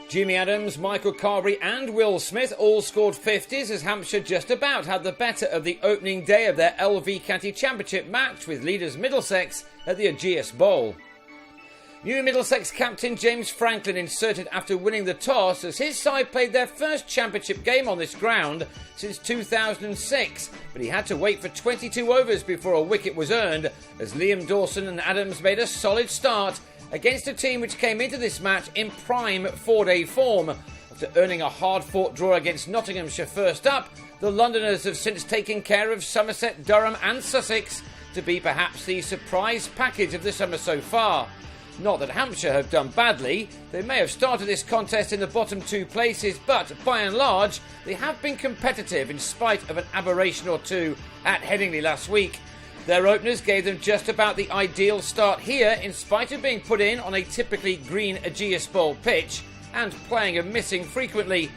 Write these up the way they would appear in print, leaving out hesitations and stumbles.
Jimmy Adams, Michael Carberry and Will Smith all scored 50s as Hampshire just about had the better of the opening day of their LV County Championship match with leaders Middlesex at the Ageas Bowl. New Middlesex captain James Franklin inserted after winning the toss as his side played their first championship game on this ground since 2006, but he had to wait for 22 overs before a wicket was earned as Liam Dawson and Adams made a solid start against a team which came into this match in prime 4-day form. After earning a hard-fought draw against Nottinghamshire first up, the Londoners have since taken care of Somerset, Durham and Sussex to be perhaps the surprise package of the summer so far. Not that Hampshire have done badly, they may have started this contest in the bottom two places, but by and large they have been competitive in spite of an aberration or two at Headingley last week. Their openers gave them just about the ideal start here in spite of being put in on a typically green Ageas Bowl pitch and playing and missing frequently.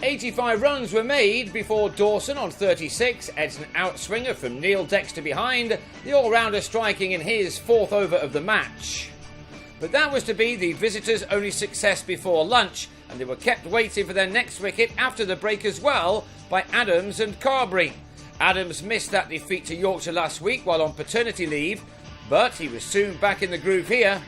85 runs were made before Dawson on 36 edged an outswinger from Neil Dexter behind, the all-rounder striking in his fourth over of the match. But that was to be the visitors' only success before lunch, and they were kept waiting for their next wicket after the break as well by Adams and Carberry. Adams missed that defeat to Yorkshire last week while on paternity leave, but he was soon back in the groove here,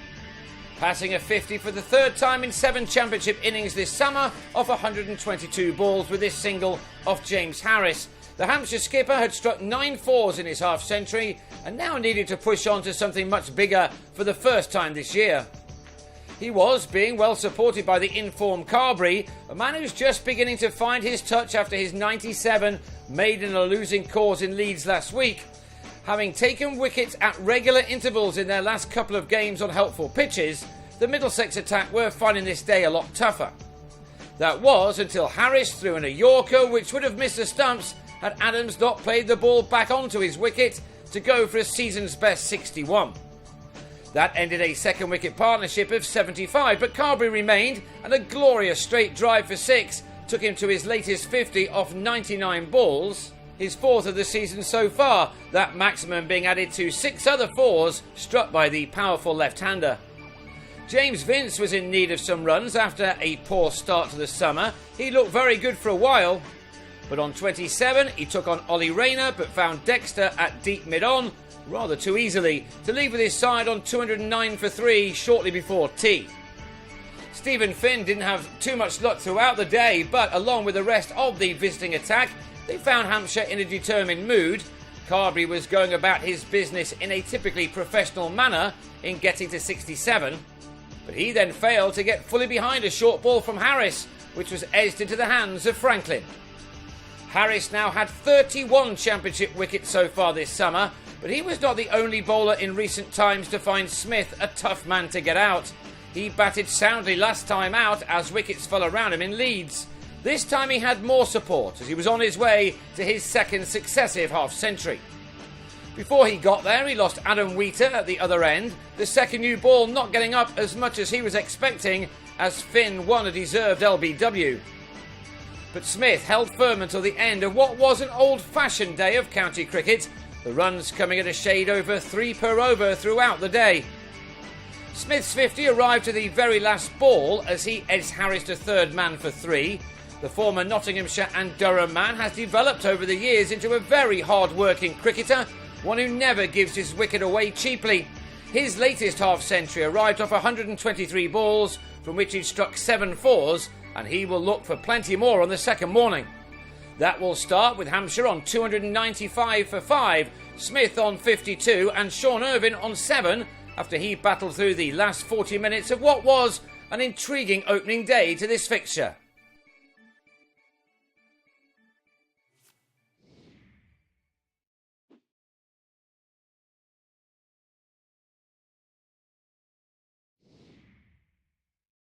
passing a 50 for the third time in 7 championship innings this summer off 122 balls with this single off James Harris. The Hampshire skipper had struck 9 fours in his half-century and now needed to push on to something much bigger for the first time this year. He was being well supported by the informed Carberry, a man who's just beginning to find his touch after his 97 made in a losing cause in Leeds last week. Having taken wickets at regular intervals in their last couple of games on helpful pitches, the Middlesex attack were finding this day a lot tougher. That was until Harris threw in a Yorker which would have missed the stumps had Adams not played the ball back onto his wicket to go for a season's best 61. That ended a second wicket partnership of 75, but Carberry remained and a glorious straight drive for 6 took him to his latest 50 off 99 balls, his fourth of the season so far, that maximum being added to 6 other fours struck by the powerful left-hander. James Vince was in need of some runs after a poor start to the summer. He looked very good for a while, but on 27 he took on Ollie Rayner but found Dexter at deep mid-on rather too easily to leave with his side on 209 for 3 shortly before tea. Stephen Finn didn't have too much luck throughout the day, but along with the rest of the visiting attack, they found Hampshire in a determined mood. Carberry was going about his business in a typically professional manner in getting to 67, but he then failed to get fully behind a short ball from Harris, which was edged into the hands of Franklin. Harris now had 31 championship wickets so far this summer, but he was not the only bowler in recent times to find Smith a tough man to get out. He batted soundly last time out as wickets fell around him in Leeds. This time he had more support as he was on his way to his second successive half-century. Before he got there, he lost Adam Wheater at the other end, the second new ball not getting up as much as he was expecting as Finn won a deserved LBW. But Smith held firm until the end of what was an old-fashioned day of county cricket, the runs coming at a shade over 3 per over throughout the day. Smith's 50 arrived to the very last ball as he edged Harris to third man for 3. The former Nottinghamshire and Durham man has developed over the years into a very hard-working cricketer, one who never gives his wicket away cheaply. His latest half-century arrived off 123 balls, from which he struck 7 fours, and he will look for plenty more on the second morning. That will start with Hampshire on 295 for 5, Smith on 52 and Sean Irvine on 7 after he battled through the last 40 minutes of what was an intriguing opening day to this fixture.